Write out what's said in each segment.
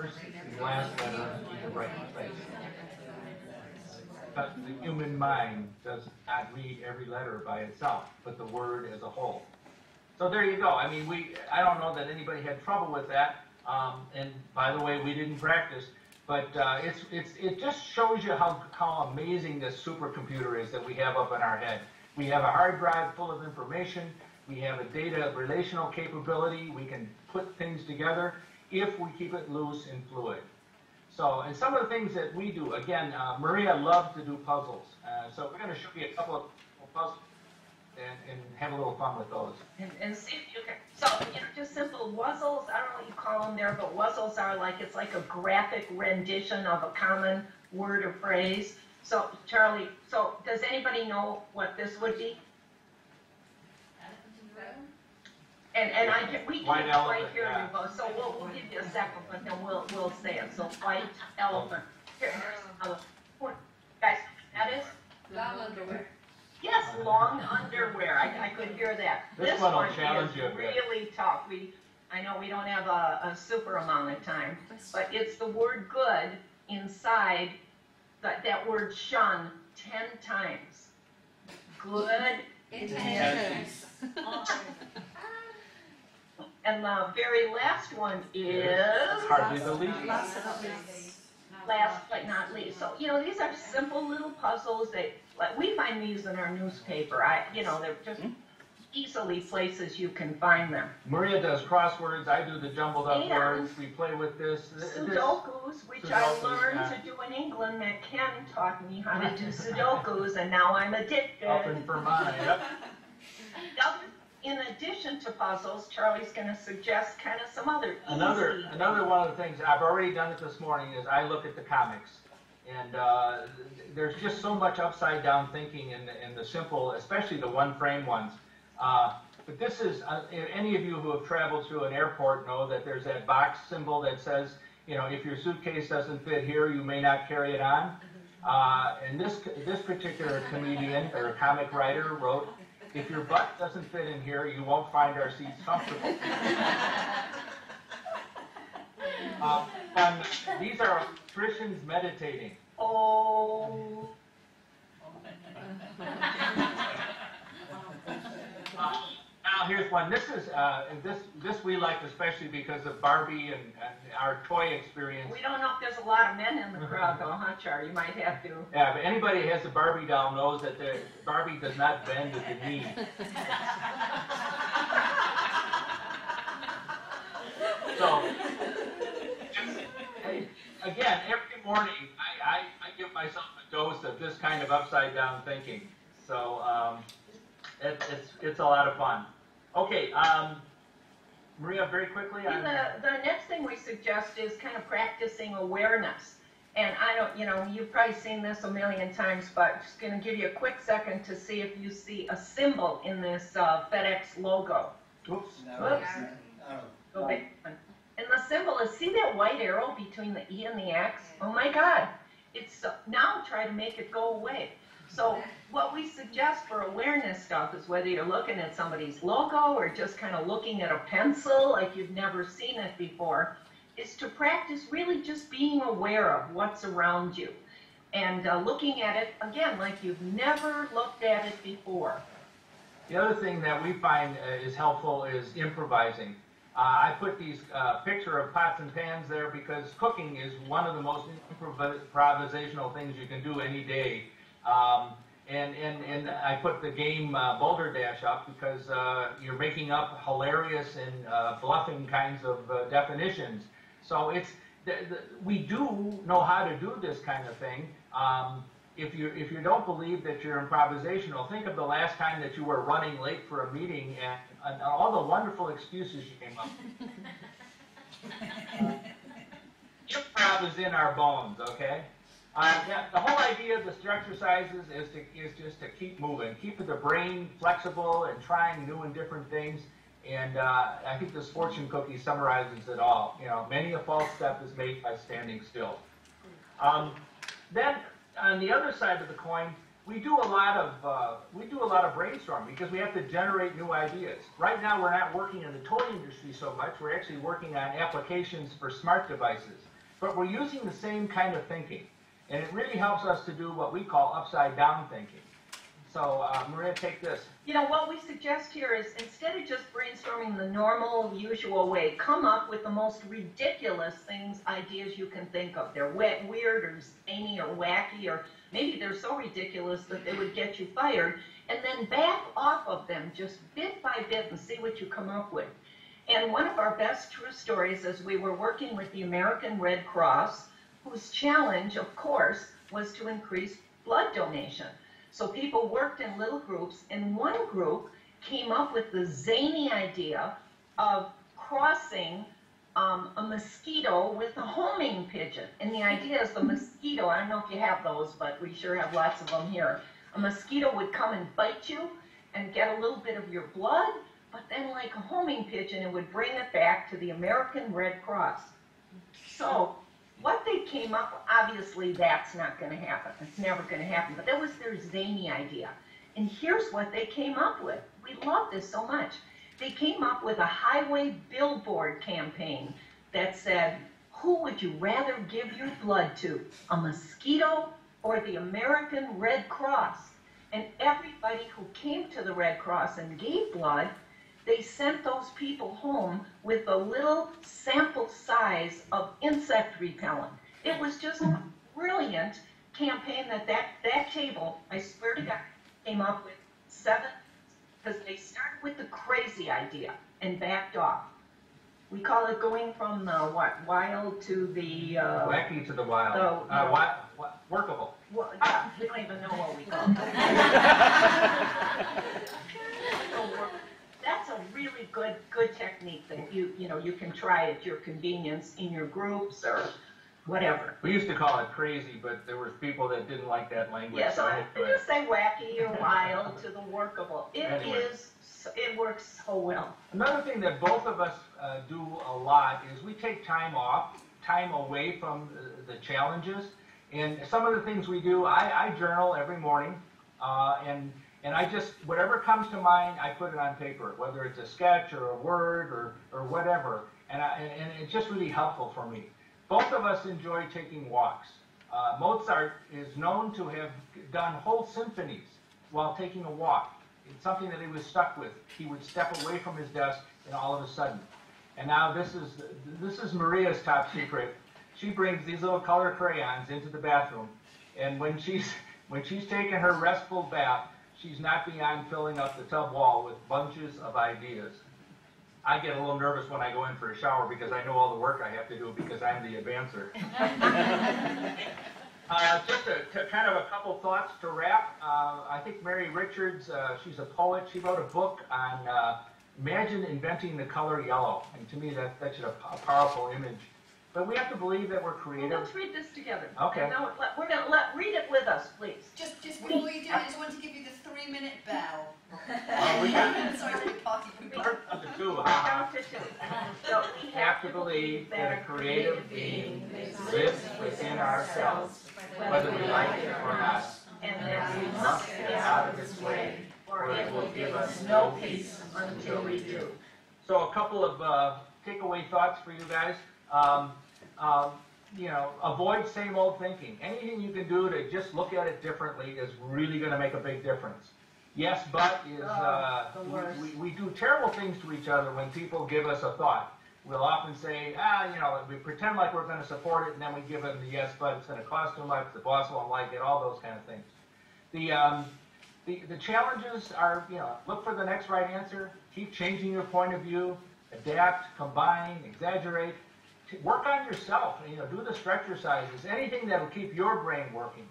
first and last letter in the right place. But the human mind does not read every letter by itself, but the word as a whole. So there you go. I mean, I don't know that anybody had trouble with that. And by the way, we didn't practice, but it just shows you how amazing this supercomputer is that we have up in our head. We have a hard drive full of information. We have a data relational capability. We can put things together if we keep it loose and fluid. So, and some of the things that we do, again, Maria loves to do puzzles. So we're going to show you a couple of puzzles and have a little fun with those. And see if you can, so, just simple wuzzles, I don't know what you call them there, but wuzzles are like, it's like a graphic rendition of a common word or phrase. So, Charlie, so does anybody know what this would be? And we can right here in your book, so we'll give you a second, but then we'll say it. So white elephant. Here's another one. Guys, that is? Long underwear. Yes, long underwear. I could hear that. This one is really tough. I know we don't have a super amount of time, but it's the word good inside that word shun 10 times. Good intentions. And the very last one is hardly the least. Last but not least. So, these are simple little puzzles that we find these in our newspaper. They're just easily places you can find them. Maria does crosswords. I do the jumbled up words. We play with this. Sudokus, which I learned to do in England. That Ken taught me how to do Sudokus, and now I'm addicted. Up in Vermont, yep. In addition to puzzles, Charlie's going to suggest kind of some other Another one of the things, I've already done it this morning, is I look at the comics. And there's just so much upside down thinking in the simple, especially the one frame ones. But this is, any of you who have traveled through an airport know that there's that box symbol that says, if your suitcase doesn't fit here, you may not carry it on. And this particular comedian or comic writer wrote, if your butt doesn't fit in here, you won't find our seats comfortable. And these are Christians meditating. Oh. Now here's one. This is this we like especially because of Barbie and our toy experience. We don't know if there's a lot of men in the crowd though, huh, Char? You might have to. Yeah, but anybody who has a Barbie doll knows that the Barbie does not bend at the knee. So, again, every morning I give myself a dose of this kind of upside down thinking. So it's a lot of fun. Okay, Maria, very quickly. The next thing we suggest is kind of practicing awareness. And I don't, you've probably seen this a million times, but just going to give you a quick second to see if you see a symbol in this FedEx logo. Oops. Oops. Okay. And the symbol is, see that white arrow between the E and the X? Oh my God. It's now try to make it go away. So what we suggest for awareness stuff is whether you're looking at somebody's logo or just kind of looking at a pencil like you've never seen it before, is to practice really just being aware of what's around you and looking at it, again, like you've never looked at it before. The other thing that we find is helpful is improvising. I put these picture of pots and pans there because cooking is one of the most improvisational things you can do any day. And I put the game Boulder Dash up because you're making up hilarious and bluffing kinds of definitions. So we do know how to do this kind of thing. If you don't believe that you're improvisational, think of the last time that you were running late for a meeting and all the wonderful excuses you came up with. Improv is in our bones, okay? The whole idea of the exercises is just to keep moving, keep the brain flexible and trying new and different things. And I think this fortune cookie summarizes it all. Many a false step is made by standing still. Then on the other side of the coin, we do a lot of brainstorming because we have to generate new ideas. Right now, we're not working in the toy industry so much. We're actually working on applications for smart devices. but we're using the same kind of thinking. And it really helps us to do what we call upside down thinking. So, Maria, take this. You know, what we suggest here is instead of just brainstorming the normal, usual way, come up with the most ridiculous things, ideas you can think of. They're weird or zany or wacky, or maybe they're so ridiculous that they would get you fired, and then back off of them just bit by bit and see what you come up with. And one of our best true stories is we were working with the American Red Cross, whose challenge, of course, was to increase blood donation. So people worked in little groups, and one group came up with the zany idea of crossing a mosquito with a homing pigeon. And the idea is the mosquito, I don't know if you have those, but we sure have lots of them here. A mosquito would come and bite you and get a little bit of your blood, but then like a homing pigeon, it would bring it back to the American Red Cross. So what they came up with, obviously that's not going to happen. It's never going to happen. But that was their zany idea. And here's what they came up with. We love this so much. They came up with a highway billboard campaign that said, who would you rather give your blood to, a mosquito or the American Red Cross? And everybody who came to the Red Cross and gave blood, they sent those people home with a little sample size of insect repellent. It was just a brilliant campaign that table, I swear to God, came up with 7, because they started with the crazy idea and backed off. We call it going from the wild to the... wacky to the wild. Workable. Well, yeah, we don't even know what we call it. That's a really good technique that you can try at your convenience in your groups or whatever. We used to call it crazy, but there were people that didn't like that language. Yeah, so I just say wacky or wild to the workable. It works so well. Another thing that both of us do a lot is we take time away from the challenges. And some of the things we do, I journal every morning, and I just, whatever comes to mind, I put it on paper, whether it's a sketch or a word or whatever, and it's just really helpful for me. Both of us enjoy taking walks. Mozart is known to have done whole symphonies while taking a walk. It's something that he was stuck with. He would step away from his desk, and all of a sudden. And now this is Maria's top secret. She brings these little color crayons into the bathroom, and when she's taken her restful bath, she's not beyond filling up the tub wall with bunches of ideas. I get a little nervous when I go in for a shower because I know all the work I have to do because I'm the advancer. Just to kind of a couple thoughts to wrap. I think Mary Richards, she's a poet. She wrote a book on imagine inventing the color yellow. And to me, that's a powerful image. But we have to believe that we're creative. Well, let's read this together. Okay. Now, we're going to read it with us, please. Just before you do it, I just want to give you the 3-minute bell. We got Sorry to be party pooper. part of the two. Down to 2. So We have to believe that a creative being lives within ourselves, whether we like it or not, and that we must get out of its way, or it will give us no peace until we do. So a couple of takeaway thoughts for you guys. Avoid same old thinking. Anything you can do to just look at it differently is really going to make a big difference. Yes, but is we do terrible things to each other when people give us a thought. We'll often say, we pretend like we're going to support it, and then we give them the yes, but it's going to cost too much, the boss won't like it, all those kind of things. The challenges are, look for the next right answer, keep changing your point of view, adapt, combine, exaggerate. Work on yourself, do the stretch exercises, anything that'll keep your brain working.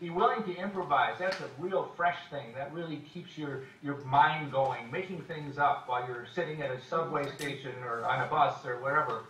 Be willing to improvise. That's a real fresh thing. That really keeps your mind going, making things up while you're sitting at a subway station or on a bus or wherever.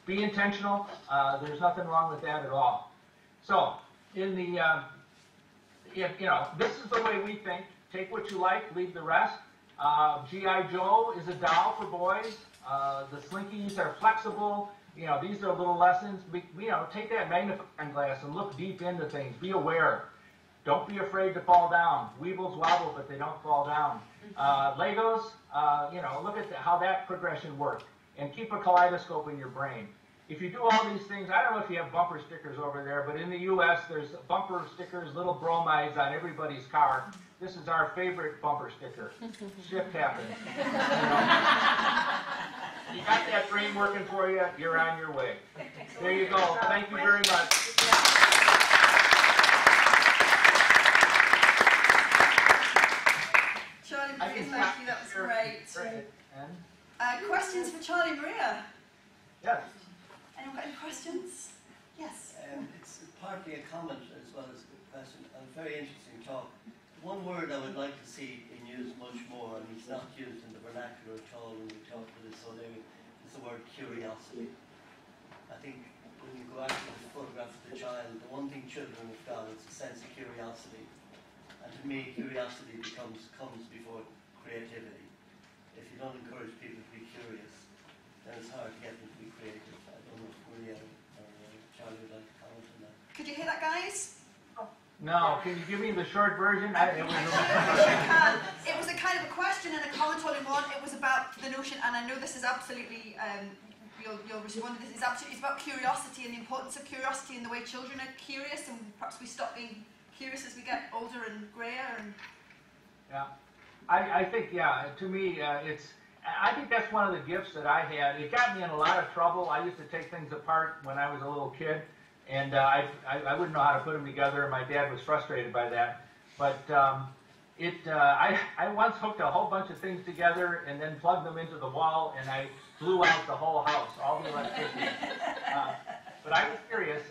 Be intentional. There's nothing wrong with that at all. So, this is the way we think. Take what you like, leave the rest. G.I. Joe is a doll for boys. The Slinkies are flexible. These are little lessons. Take that magnifying glass and look deep into things. Be aware. Don't be afraid to fall down. Weebles wobble, but they don't fall down. Legos, look at how that progression worked. And keep a kaleidoscope in your brain. if you do all these things, I don't know if you have bumper stickers over there, but in the U.S. there's bumper stickers, little bromides on everybody's car. This is our favorite bumper sticker. Shift happens. You got that brain working for you, you're on your way. There you go. Thank you very much. Charlie Maria, thank you, that was great. Questions for Charlie Maria? Yes. Anyone got any questions? Yes. It's partly a comment as well as a question. A very interesting talk. One word I would like to see being used much more, and it's not used in the vernacular at all when we talk to this whole area, is the word curiosity. I think when you go out to the photograph of the child, the one thing children have got is a sense of curiosity. And to me, curiosity comes before creativity. If you don't encourage people to be curious, then it's hard to get them to be creative. I don't know if Maria or Charlie would like to comment on that. Could you hear that, guys? No, can you give me the short version? It was a kind of a question and a comment all in one. It was about the notion, and I know this is absolutely, you'll respond to this, it's about curiosity and the importance of curiosity and the way children are curious, and perhaps we stop being curious as we get older and grayer. And yeah, I think, yeah, to me, I think that's one of the gifts that I had. It got me in a lot of trouble. I used to take things apart when I was a little kid, and I wouldn't know how to put them together, and my dad was frustrated by that. But I once hooked a whole bunch of things together and then plugged them into the wall, and I blew out the whole house, all the electricity. But I was curious,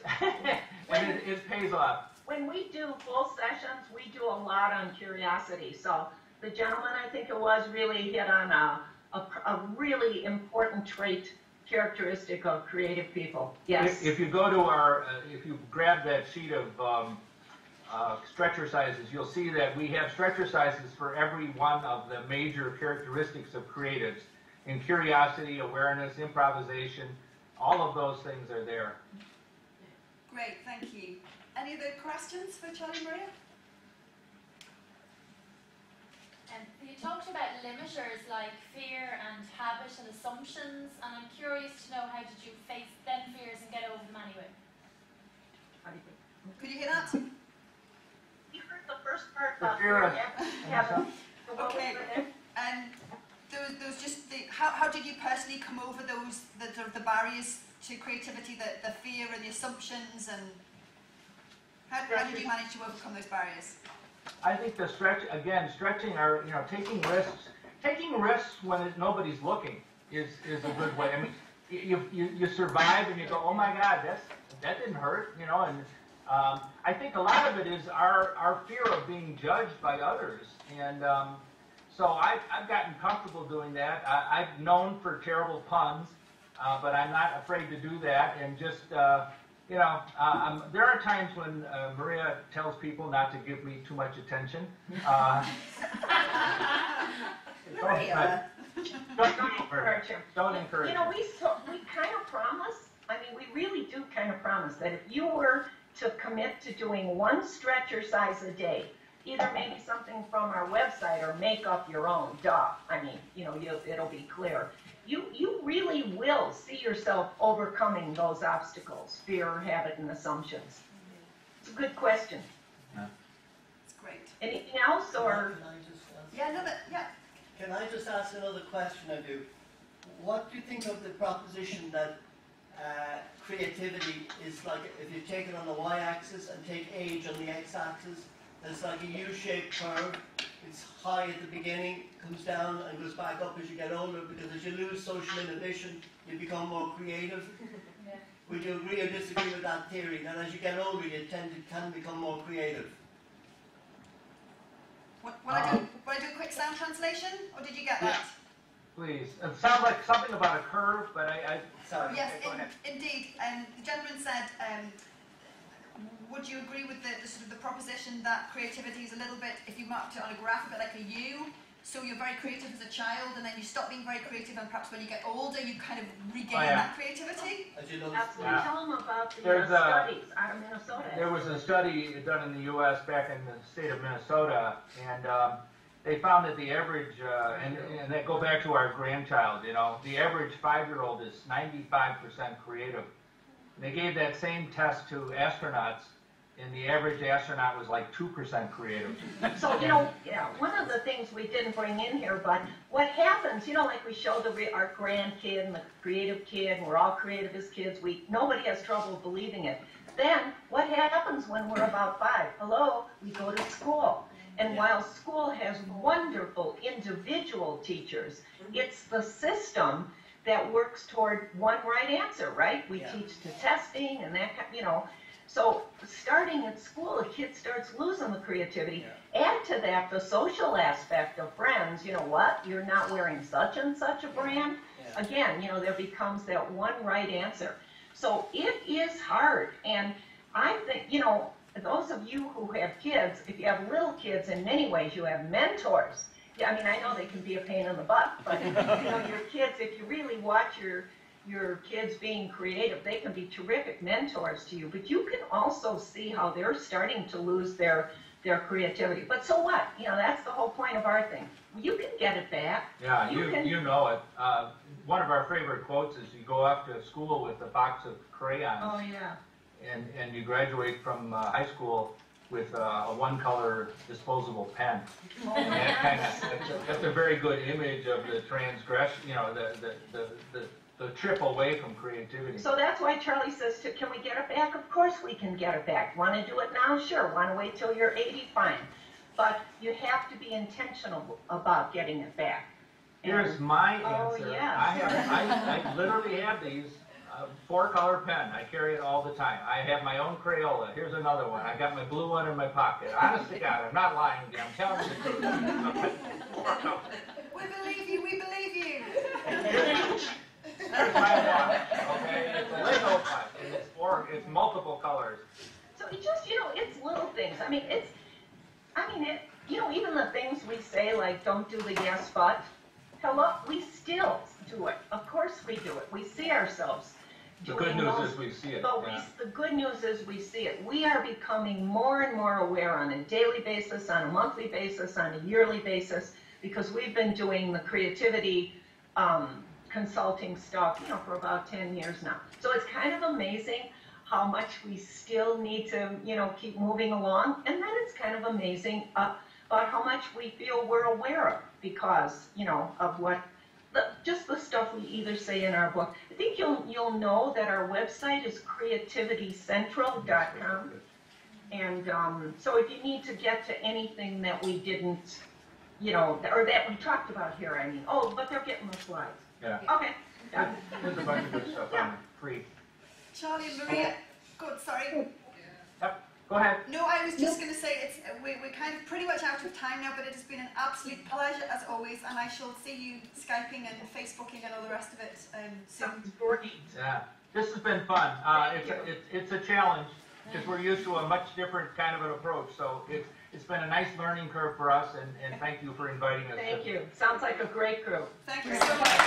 and it pays off. When we do full sessions, we do a lot on curiosity. So the gentleman, I think it was, really hit on a really important trait, characteristic of creative people. Yes. If you go to if you grab that sheet of stretcher sizes, you'll see that we have stretcher sizes for every one of the major characteristics of creatives. In curiosity, awareness, improvisation, all of those things are there. Great, thank you. Any other questions for Charlie Maria? You talked about limiters like fear and habit and assumptions, and I'm curious to know, how did you face them fears and get over them anyway? Could you hear that? You heard the first part The about fear of habit. Okay. And there was just how did you personally come over the barriers to creativity, the fear and the assumptions, and how did you manage to overcome those barriers? I think the stretching are, taking risks. Taking risks when nobody's looking is a good way. I mean, you survive and you go, oh my God, that didn't hurt, and I think a lot of it is our fear of being judged by others, and so I've gotten comfortable doing that. I've known for terrible puns, but I'm not afraid to do that, and just there are times when Maria tells people not to give me too much attention. Maria. Don't encourage him. Don't encourage him. We kind of promise, we really do kind of promise that if you were to commit to doing one stretch exercise a day, either maybe something from our website or make up your own, it'll be clear. You really will see yourself overcoming those obstacles, fear, habit, and assumptions. It's a good question. Yeah. It's great. Anything else, or? Can I just ask? Yeah, another, yeah. Can I just ask another question I do? What do you think of the proposition that creativity is like, if you take it on the y-axis and take age on the x-axis, there's like a U-shaped curve. It's high at the beginning, comes down and goes back up as you get older, because as you lose social inhibition, you become more creative. Yeah. Would you agree or disagree with that theory? That as you get older, you can become more creative? Will I do a quick sound translation, or did you get that? Please. It sounds like something about a curve, but sorry. Yes, Go ahead. indeed. The gentleman said, would you agree with the sort of the proposition that creativity is a little bit, if you marked it on a graph, a bit like a U? So you're very creative as a child, and then you stop being very creative, and perhaps when you get older, you kind of regain that creativity? Absolutely. Tell them about the studies out of Minnesota. There was a study done in the U.S. back in the state of Minnesota, and they found that the average, and that go back to our grandchild, you know, the average 5-year-old is 95% creative. They gave that same test to astronauts, and the average astronaut was like 2% creative. So, you know, yeah, one of the things we didn't bring in here, but what happens, you know, like we show our grandkid and the creative kid, we're all creative as kids, nobody has trouble believing it. Then, what happens when we're about 5? Hello, we go to school. And while school has wonderful individual teachers, it's the system that works toward one right answer, right? We teach to testing and that, you know. So starting at school, a kid starts losing the creativity. Add to that the social aspect of friends. You know what? You're not wearing such and such a brand. Again, you know, there becomes that one right answer. So it is hard. And I think, you know, those of you who have kids, if you have little kids, in many ways you have mentors. Yeah, I mean, I know they can be a pain in the butt, but you know, your kids, if you really watch your kids being creative, they can be terrific mentors to you. But you can also see how they're starting to lose their creativity. But so what? You know, that's the whole point of our thing. You can get it back. Yeah, you know it. One of our favorite quotes is, you go off to school with a box of crayons. Oh, yeah. And you graduate from high school with a one-color disposable pen. Oh, And that's a very good image of the transgression, you know, the trip away from creativity. So that's why Charlie says, can we get it back? Of course we can get it back. Want to do it now? Sure. Want to wait till you're 80? Fine. But you have to be intentional about getting it back. Here's my answer. Oh, yeah. I literally have these 4-color pen. I carry it all the time. I have my own Crayola. Here's another one. I got my blue one in my pocket. Honest to God, I'm not lying to you. I'm telling you the truth. 4 colors. We believe you, we believe you. Here's my one, okay? It's a Lego cut, and it's multiple colors. So it just, you know, it's little things. I mean, you know, even the things we say, like, don't do the yes, but, hello, we still do it. Of course we do it. We see ourselves The doing good news those, is we see it. but Yeah. the good news is we see it. We are becoming more and more aware on a daily basis, on a monthly basis, on a yearly basis, because we've been doing the creativity consulting stuff, you know, for about 10 years now. So it's kind of amazing how much we still need to, you know, keep moving along. And then it's kind of amazing about how much we feel we're aware of because, you know, of what, just the stuff we either say in our book. I think you'll know that our website is creativitycentral.com. And so if you need to get to anything that we didn't, you know, or that we talked about here, I mean, oh, but they're getting the slides. Yeah. Okay. Yeah. There's a bunch of good stuff on free. Charlie and Maria, good, sorry. Yep. Go ahead. No, I was just going to say we're kind of pretty much out of time now, but it has been an absolute pleasure as always, and I shall see you Skyping and Facebooking and all the rest of it soon. Sounds great. Yeah. This has been fun. It's a challenge because we're used to a much different kind of an approach. So it's been a nice learning curve for us, and thank you for inviting us. Thank you. Sounds like a great group. Thank you so much.